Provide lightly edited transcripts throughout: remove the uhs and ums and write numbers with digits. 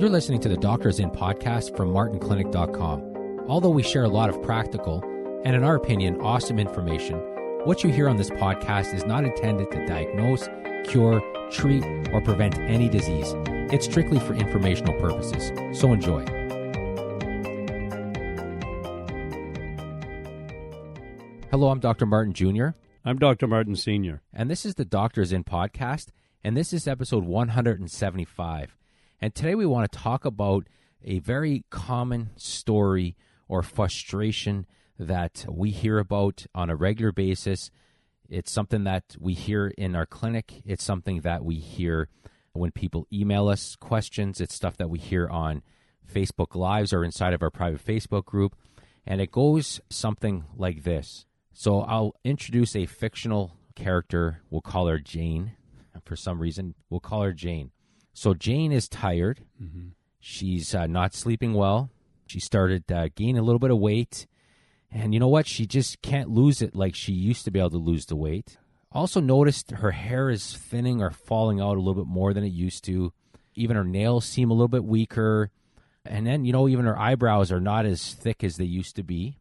You're listening to the Doctors In podcast from martinclinic.com. Although we share a lot of practical and, in our opinion, awesome information, what you hear on this podcast is not intended to diagnose, cure, treat, or prevent any disease. It's strictly for informational purposes. So enjoy. Hello, I'm Dr. Martin Jr. I'm Dr. Martin Sr. And this is the Doctors In podcast, and this is episode 175. And today we want to talk about a very common story or frustration that we hear about on a regular basis. It's something that we hear in our clinic. It's something that we hear when people email us questions. It's stuff that we hear on Facebook Lives or inside of our private Facebook group. And it goes something like this. So I'll introduce a fictional character. We'll call her Jane. For some reason, we'll call her Jane. So Jane is tired. Mm-hmm. She's not sleeping well. She started gaining a little bit of weight. And you know what? She just can't lose it like she used to be able to lose the weight. Also noticed her hair is thinning or falling out a little bit more than it used to. Even her nails seem a little bit weaker. And then, even her eyebrows are not as thick as they used to be.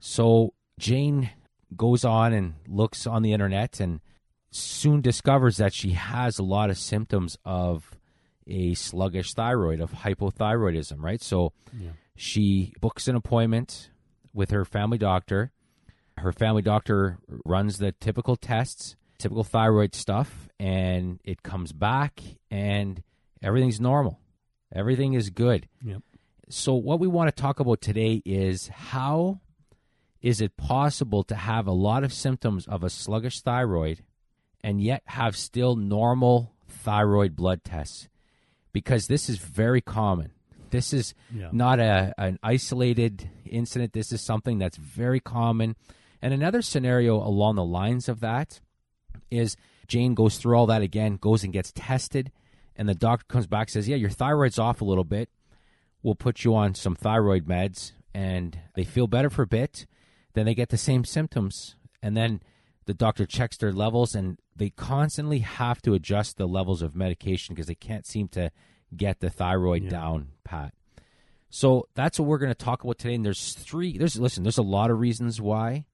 So Jane goes on and looks on the internet and soon discovers that she has a lot of symptoms of a sluggish thyroid, of hypothyroidism, right? So she books an appointment with her family doctor. Her family doctor runs the typical tests, typical thyroid stuff, and it comes back and everything's normal. Everything is good. Yep. So what we want to talk about today is how is it possible to have a lot of symptoms of a sluggish thyroid and yet have still normal thyroid blood tests? Because this is very common. This is not an isolated incident. This is something that's very common. And another scenario along the lines of that is Jane goes through all that again, goes and gets tested, and the doctor comes back and says, yeah, your thyroid's off a little bit. We'll put you on some thyroid meds, and they feel better for a bit. Then they get the same symptoms, and then the doctor checks their levels, and they constantly have to adjust the levels of medication because they can't seem to get the thyroid down pat. So that's what we're going to talk about today. And there's a lot of reasons why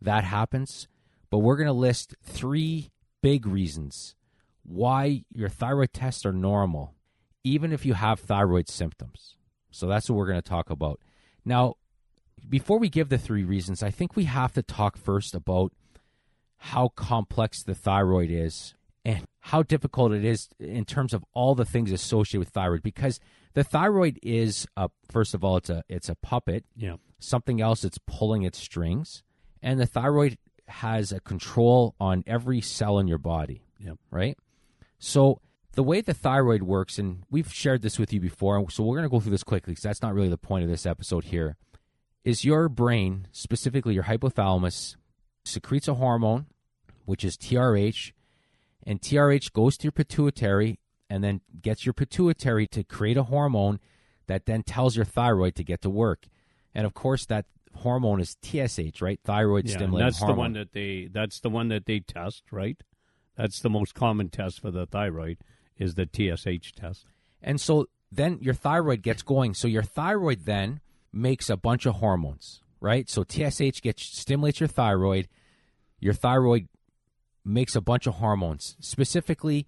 that happens, but we're going to list 3 big reasons why your thyroid tests are normal, even if you have thyroid symptoms. So that's what we're going to talk about. Now, before we give the 3 reasons, I think we have to talk first about how complex the thyroid is and how difficult it is in terms of all the things associated with thyroid. Because the thyroid is, first of all, it's a puppet, something else that's pulling its strings. And the thyroid has a control on every cell in your body, right? So the way the thyroid works, and we've shared this with you before, so we're going to go through this quickly because that's not really the point of this episode here, is your brain, specifically your hypothalamus, secretes a hormone, which is TRH, and TRH goes to your pituitary and then gets your pituitary to create a hormone that then tells your thyroid to get to work. And, of course, that hormone is TSH, right? Thyroid stimulating hormone. That's the one that they test, right? That's the most common test for the thyroid is the TSH test. And so then your thyroid gets going. So your thyroid then makes a bunch of hormones, right? So TSH stimulates your thyroid. Your thyroid makes a bunch of hormones. Specifically,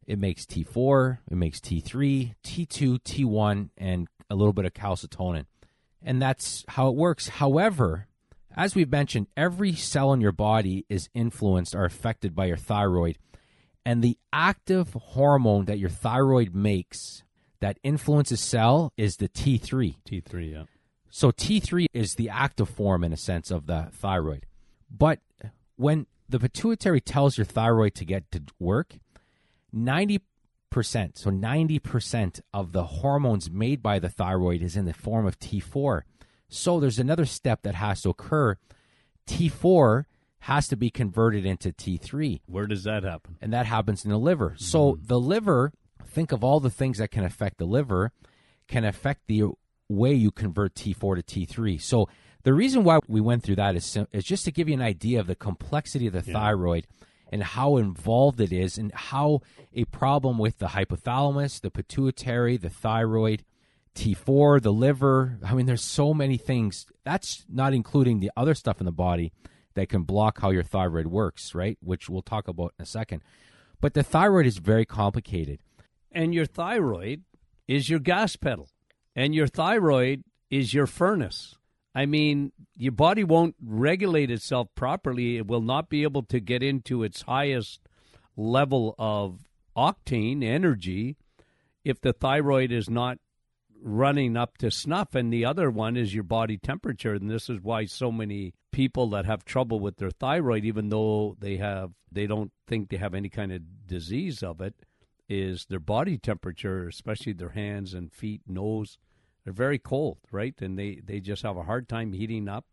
it makes T4, it makes T3, T2, T1, and a little bit of calcitonin. And that's how it works. However, as we've mentioned, every cell in your body is influenced or affected by your thyroid. And the active hormone that your thyroid makes that influences cell is the T3. T3, yeah. So T3 is the active form, in a sense, of the thyroid. But when the pituitary tells your thyroid to get to work, 90% of the hormones made by the thyroid is in the form of T4. So there's another step that has to occur. T4 has to be converted into T3. Where does that happen? And that happens in the liver. Mm-hmm. So the liver, think of all the things that can affect the liver, can affect the way you convert T4 to T3. So the reason why we went through that is just to give you an idea of the complexity of the thyroid and how involved it is, and how a problem with the hypothalamus, the pituitary, the thyroid, T4, the liver. I mean, there's so many things. That's not including the other stuff in the body that can block how your thyroid works, right? Which we'll talk about in a second. But the thyroid is very complicated. And your thyroid is your gas pedal. And your thyroid is your furnace. I mean, your body won't regulate itself properly. It will not be able to get into its highest level of octane energy if the thyroid is not running up to snuff. And the other one is your body temperature. And this is why so many people that have trouble with their thyroid, even though they don't think they have any kind of disease of it, is their body temperature, especially their hands and feet, nose. They're very cold, right? And they just have a hard time heating up.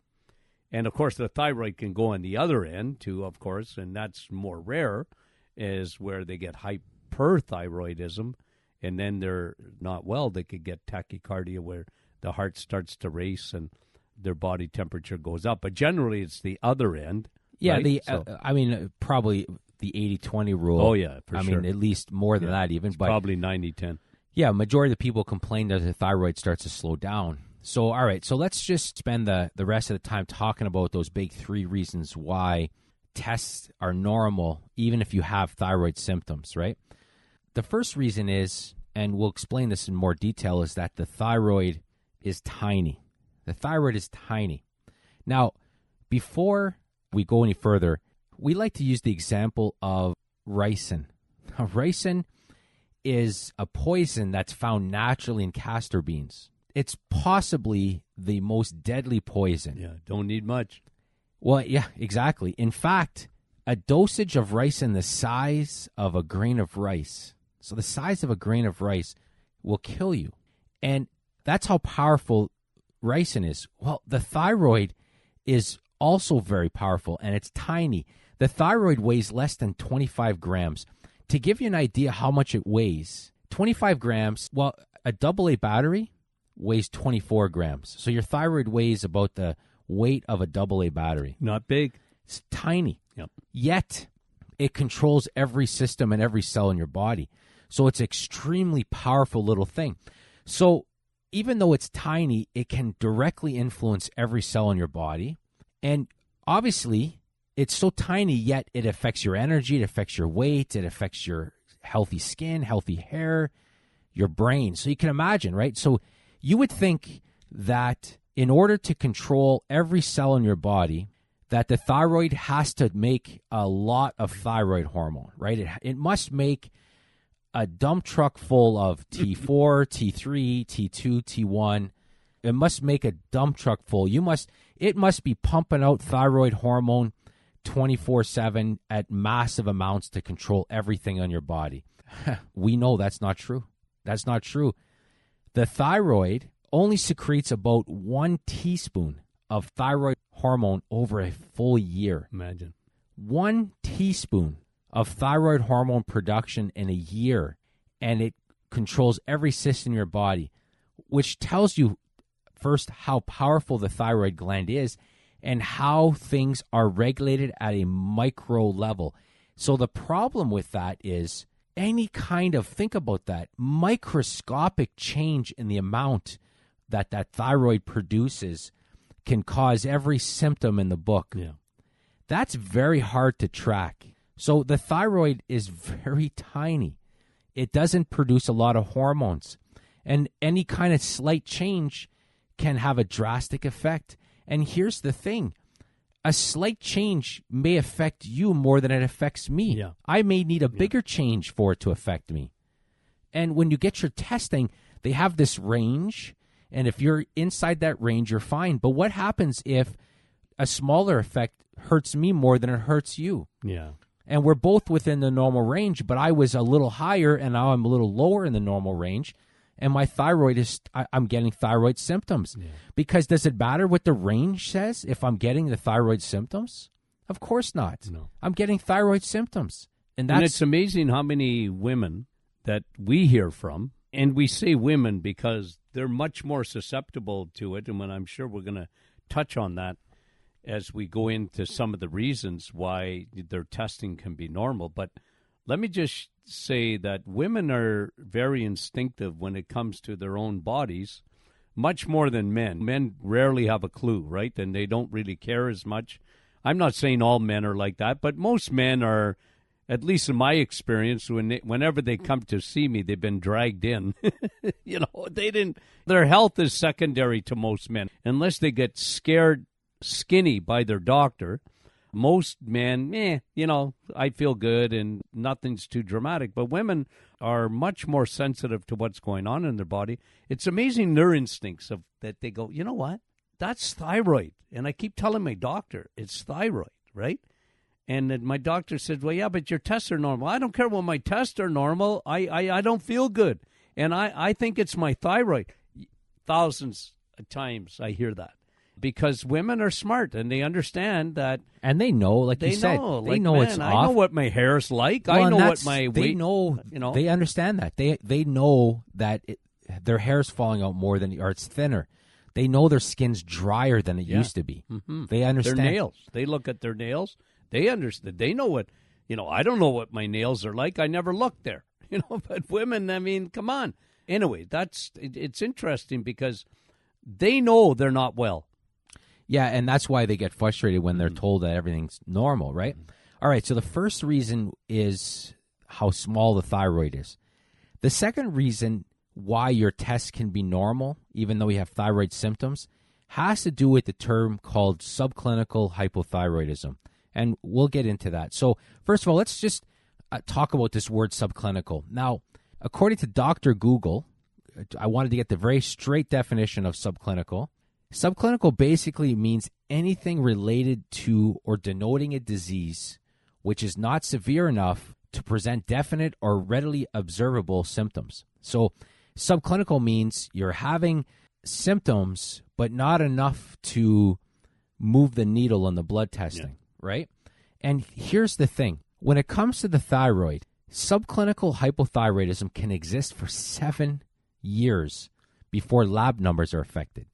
And, of course, the thyroid can go on the other end, too, of course, and that's more rare, is where they get hyperthyroidism, and then they're not well. They could get tachycardia where the heart starts to race and their body temperature goes up. But generally, it's the other end. Yeah, right? Probably the 80-20 rule. Oh, yeah, for sure. I mean, at least more than that even. But probably 90-10. Yeah, majority of the people complain that the thyroid starts to slow down. So, all right, so let's just spend the rest of the time talking about those big 3 reasons why tests are normal, even if you have thyroid symptoms, right? The first reason is, and we'll explain this in more detail, is that the thyroid is tiny. The thyroid is tiny. Now, before we go any further, we like to use the example of ricin. Now, ricin is a poison that's found naturally in castor beans. It's possibly the most deadly poison. Yeah, don't need much. Well, yeah, exactly. In fact, a dosage of ricin the size of a grain of rice, so the size of a grain of rice, will kill you. And that's how powerful ricin is. Well, the thyroid is also very powerful, and it's tiny. The thyroid weighs less than 25 grams. To give you an idea how much it weighs, 25 grams, well, a AA battery weighs 24 grams. So your thyroid weighs about the weight of a AA battery. Not big. It's tiny. Yep. Yet, it controls every system and every cell in your body. So it's an extremely powerful little thing. So even though it's tiny, it can directly influence every cell in your body. And obviously, it's so tiny, yet it affects your energy, it affects your weight, it affects your healthy skin, healthy hair, your brain. So you can imagine, right? So you would think that in order to control every cell in your body, that the thyroid has to make a lot of thyroid hormone, right? It must make a dump truck full of T4, T3, T2, T1. It must make a dump truck full. It must be pumping out thyroid hormone 24/7 at massive amounts to control everything on your body. We know that's not true. That's not true. The thyroid only secretes about 1 teaspoon of thyroid hormone over a full year. Imagine. 1 teaspoon of thyroid hormone production in a year, and it controls every system in your body, which tells you first how powerful the thyroid gland is and how things are regulated at a micro level. So the problem with that is any kind of, think about that, microscopic change in the amount that thyroid produces can cause every symptom in the book. Yeah. That's very hard to track. So the thyroid is very tiny. It doesn't produce a lot of hormones. And any kind of slight change can have a drastic effect. And here's the thing. A slight change may affect you more than it affects me. Yeah. I may need a bigger change for it to affect me. And when you get your testing, they have this range. And if you're inside that range, you're fine. But what happens if a smaller effect hurts me more than it hurts you? Yeah. And we're both within the normal range, but I was a little higher and now I'm a little lower in the normal range. And my thyroid is, I'm getting thyroid symptoms. Yeah. Because does it matter what the range says if I'm getting the thyroid symptoms? Of course not. No. I'm getting thyroid symptoms. And it's amazing how many women that we hear from, and we say women because they're much more susceptible to it, and I'm sure we're going to touch on that, as we go into some of the reasons why their testing can be normal. But let me just say that women are very instinctive when it comes to their own bodies, much more than men. Men rarely have a clue, right? And they don't really care as much. I'm not saying all men are like that, but most men are, at least in my experience, whenever they come to see me, they've been dragged in. Their health is secondary to most men. Unless they get scared skinny by their doctor, most men, I feel good and nothing's too dramatic. But women are much more sensitive to what's going on in their body. It's amazing their instincts that they go, you know what? That's thyroid. And I keep telling my doctor, it's thyroid, right? And then my doctor said, well, yeah, but your tests are normal. I don't care when my tests are normal. I don't feel good. And I think it's my thyroid. Thousands of times I hear that. Because women are smart and they understand that. And they know, like you said, they know it's off. I know what my hair's like. Well, I know what my weight. They know, they understand that. They know that their hair's falling out more than, or it's thinner. They know their skin's drier than it used to be. Mm-hmm. They understand. Their nails. They look at their nails. They understand. They know what, I don't know what my nails are like. I never looked there. But women, I mean, come on. Anyway, it's interesting because they know they're not well. Yeah, and that's why they get frustrated when they're told that everything's normal, right? All right, so the first reason is how small the thyroid is. The second reason why your test can be normal, even though you have thyroid symptoms, has to do with the term called subclinical hypothyroidism. And we'll get into that. So first of all, let's just talk about this word subclinical. Now, according to Dr. Google, I wanted to get the very straight definition of subclinical. Subclinical basically means anything related to or denoting a disease which is not severe enough to present definite or readily observable symptoms. So subclinical means you're having symptoms, but not enough to move the needle on the blood testing, right? And here's the thing. When it comes to the thyroid, subclinical hypothyroidism can exist for 7 years before lab numbers are affected.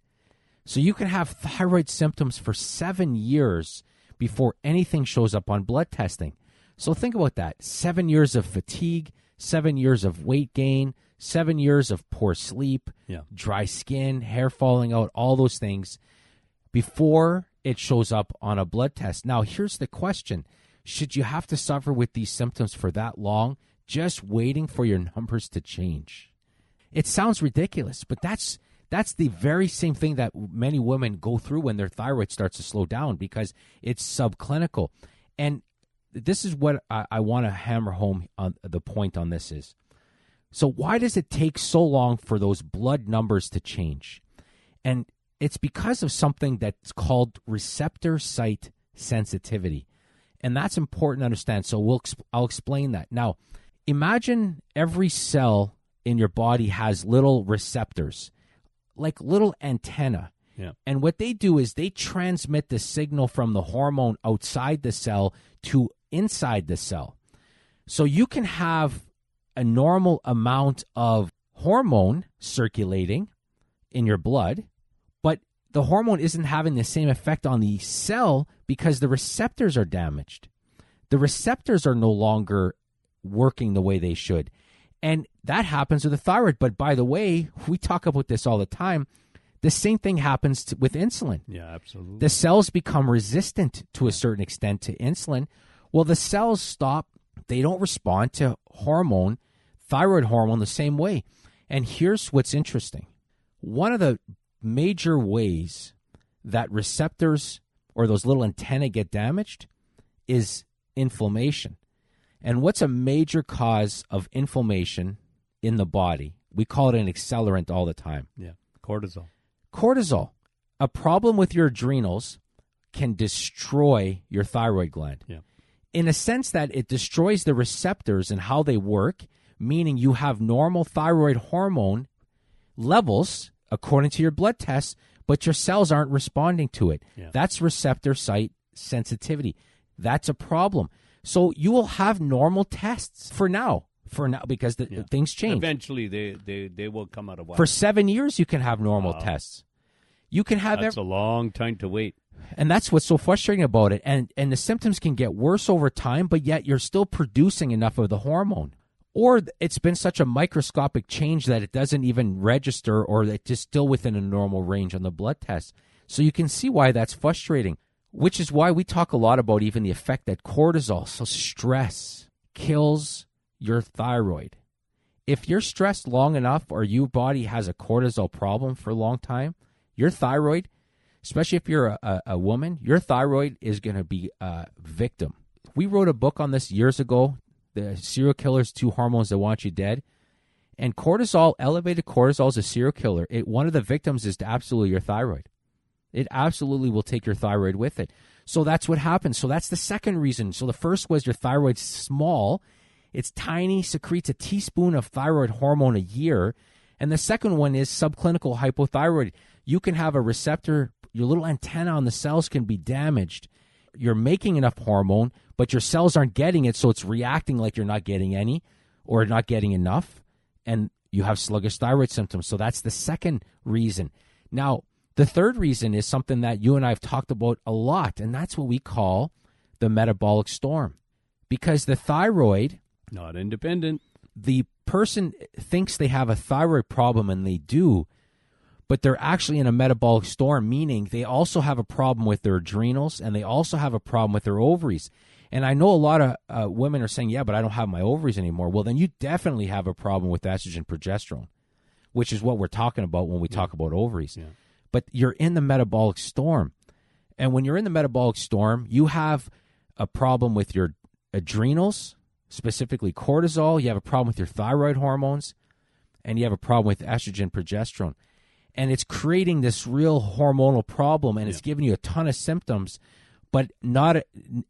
So you can have thyroid symptoms for 7 years before anything shows up on blood testing. So think about that. 7 years of fatigue, 7 years of weight gain, 7 years of poor sleep, dry skin, hair falling out, all those things before it shows up on a blood test. Now, here's the question. Should you have to suffer with these symptoms for that long, just waiting for your numbers to change? It sounds ridiculous, but that's the very same thing that many women go through when their thyroid starts to slow down because it's subclinical. And this is what I want to hammer home on the point on this is. So why does it take so long for those blood numbers to change? And it's because of something that's called receptor site sensitivity. And that's important to understand. So I'll explain that. Now, imagine every cell in your body has little receptors, like little antenna. Yeah. And what they do is they transmit the signal from the hormone outside the cell to inside the cell. So you can have a normal amount of hormone circulating in your blood, but the hormone isn't having the same effect on the cell because the receptors are damaged. The receptors are no longer working the way they should. And that happens with the thyroid. But by the way, we talk about this all the time. The same thing happens with insulin. Yeah, absolutely. The cells become resistant to a certain extent to insulin. Well, the cells stop. They don't respond to thyroid hormone, the same way. And here's what's interesting. One of the major ways that receptors or those little antennae get damaged is inflammation. And what's a major cause of inflammation in the body? We call it an accelerant all the time. Yeah, cortisol. Cortisol. A problem with your adrenals can destroy your thyroid gland. Yeah. In a sense that it destroys the receptors and how they work, meaning you have normal thyroid hormone levels according to your blood tests, but your cells aren't responding to it. Yeah. That's receptor site sensitivity. That's a problem. So you will have normal tests for now because things change. Eventually, they will come out of whack. For 7 years, you can have normal tests. You can have That's a long time to wait. And that's what's so frustrating about it. And the symptoms can get worse over time, but yet you're still producing enough of the hormone. Or it's been such a microscopic change that it doesn't even register, or it's just still within a normal range on the blood test. So you can see why that's frustrating, which is why we talk a lot about even the effect that cortisol, so stress, kills your thyroid. If you're stressed long enough, or your body has a cortisol problem for a long time, your thyroid, especially if you're a woman, your thyroid is going to be a victim. We wrote a book on this years ago, The Serial Killers, 2 Hormones That Want You Dead. And cortisol, elevated cortisol is a serial killer. One of the victims is absolutely your thyroid. It absolutely will take your thyroid with it. So that's what happens. So that's the second reason. So the first was your thyroid's small. It's tiny, secretes a teaspoon of thyroid hormone a year. And the second one is subclinical hypothyroid. You can have a receptor, your little antenna on the cells can be damaged. You're making enough hormone, but your cells aren't getting it, so it's reacting like you're not getting any or not getting enough, and you have sluggish thyroid symptoms. So that's the second reason. Now, the third reason is something that you and I have talked about a lot, and that's what we call the metabolic storm. Because the thyroid... Not independent. The person thinks they have a thyroid problem, and they do, but they're actually in a metabolic storm, meaning they also have a problem with their adrenals, and they also have a problem with their ovaries. And I know a lot of women are saying, yeah, but I don't have my ovaries anymore. Well, then you definitely have a problem with estrogen progesterone, which is what we're talking about when we talk about ovaries. Yeah. But you're in the metabolic storm. And when you're in the metabolic storm, you have a problem with your adrenals, specifically cortisol. You have a problem with your thyroid hormones, and you have a problem with estrogen progesterone. And it's creating this real hormonal problem, and it's giving you a ton of symptoms, but not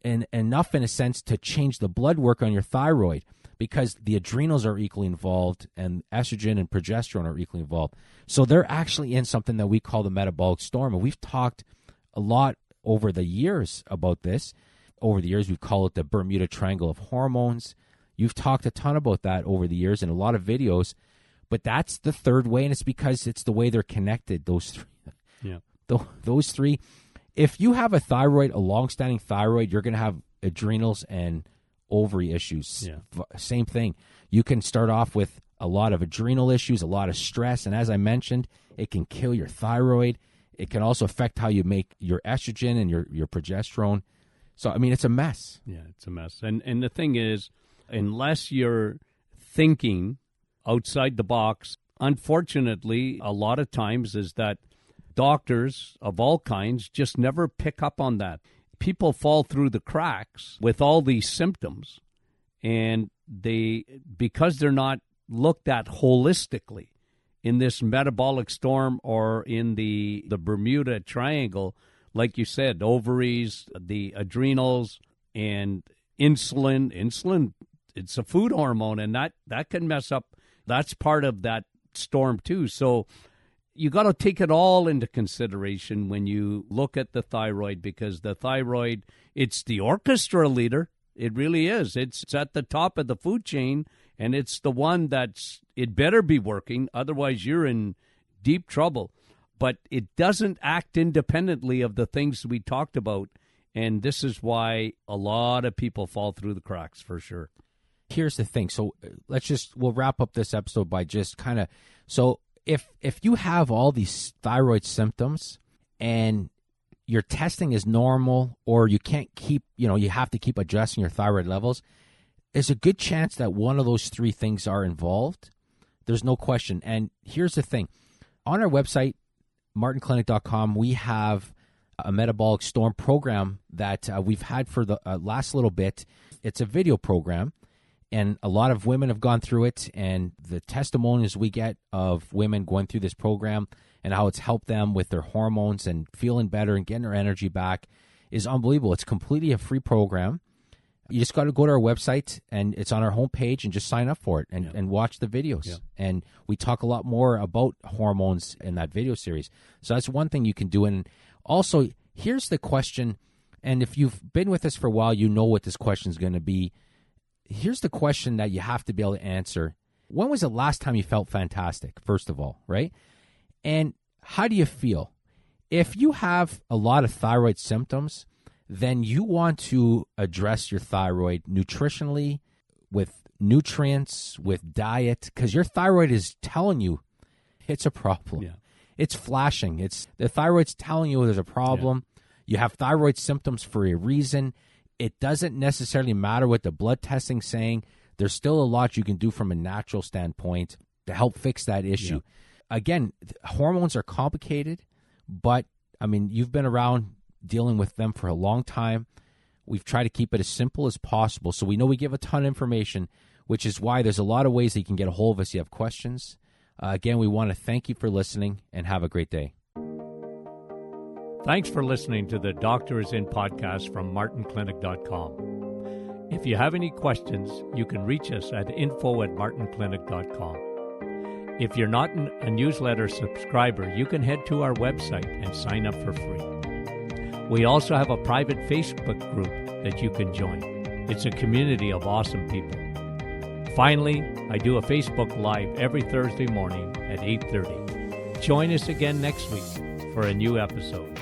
enough in a sense to change the blood work on your thyroid, because the adrenals are equally involved and estrogen and progesterone are equally involved. So they're actually in something that we call the metabolic storm. And we've talked a lot over the years about this. Over the years, we've called it the Bermuda Triangle of Hormones. You've talked a ton about that over the years in a lot of videos. But that's the third way, and it's because it's the way they're connected, those three. Yeah. Those three. If you have a thyroid, a long-standing thyroid, you're going to have adrenals and ovary issues. Yeah. Same thing. You can start off with a lot of adrenal issues, a lot of stress, and as I mentioned, it can kill your thyroid. It can also affect how you make your estrogen and your progesterone. So, I mean, it's a mess. Yeah, it's a mess. And the thing is, unless you're thinking outside the box, unfortunately, a lot of times is that doctors of all kinds just never pick up on that. People fall through the cracks with all these symptoms, and because they're not looked at holistically in this metabolic storm or in the Bermuda Triangle, like you said, ovaries, the adrenals, and insulin. Insulin, it's a food hormone, and that can mess up. That's part of that storm too. So you got to take it all into consideration when you look at the thyroid, because the thyroid, it's the orchestra leader. It really is. It's at the top of the food chain, and it's the one it better be working. Otherwise, you're in deep trouble. But it doesn't act independently of the things we talked about. And this is why a lot of people fall through the cracks, for sure. Here's the thing. So we'll wrap up this episode by just kind of, so if you have all these thyroid symptoms and your testing is normal, or you can't keep, you have to keep adjusting your thyroid levels, there's a good chance that one of those three things are involved. There's no question. And here's the thing. On our website, martinclinic.com, we have a metabolic storm program that we've had for the last little bit. It's a video program, and a lot of women have gone through it, and the testimonies we get of women going through this program and how it's helped them with their hormones and feeling better and getting their energy back is unbelievable. It's completely a free program. You just got to go to our website, and it's on our homepage, and just sign up for it and watch the videos. Yeah. And we talk a lot more about hormones in that video series. So that's one thing you can do. And also, here's the question, and if you've been with us for a while, you know what this question is going to be. Here's the question that you have to be able to answer. When was the last time you felt fantastic, first of all, right? And how do you feel? If you have a lot of thyroid symptoms, then you want to address your thyroid nutritionally, with nutrients, with diet, because your thyroid is telling you it's a problem. Yeah. It's flashing. The thyroid's telling you there's a problem. Yeah. You have thyroid symptoms for a reason. It doesn't necessarily matter what the blood testing's saying. There's still a lot you can do from a natural standpoint to help fix that issue. Yeah. Again, hormones are complicated, but, I mean, you've been around dealing with them for a long time. We've tried to keep it as simple as possible. So we know we give a ton of information, which is why there's a lot of ways that you can get a hold of us if you have questions. Again, we want to thank you for listening and have a great day. Thanks for listening to the Doctor Is In podcast from martinclinic.com. If you have any questions, you can reach us at info@martinclinic.com. If you're not a newsletter subscriber, you can head to our website and sign up for free. We also have a private Facebook group that you can join. It's a community of awesome people. Finally, I do a Facebook Live every Thursday morning at 8:30. Join us again next week for a new episode.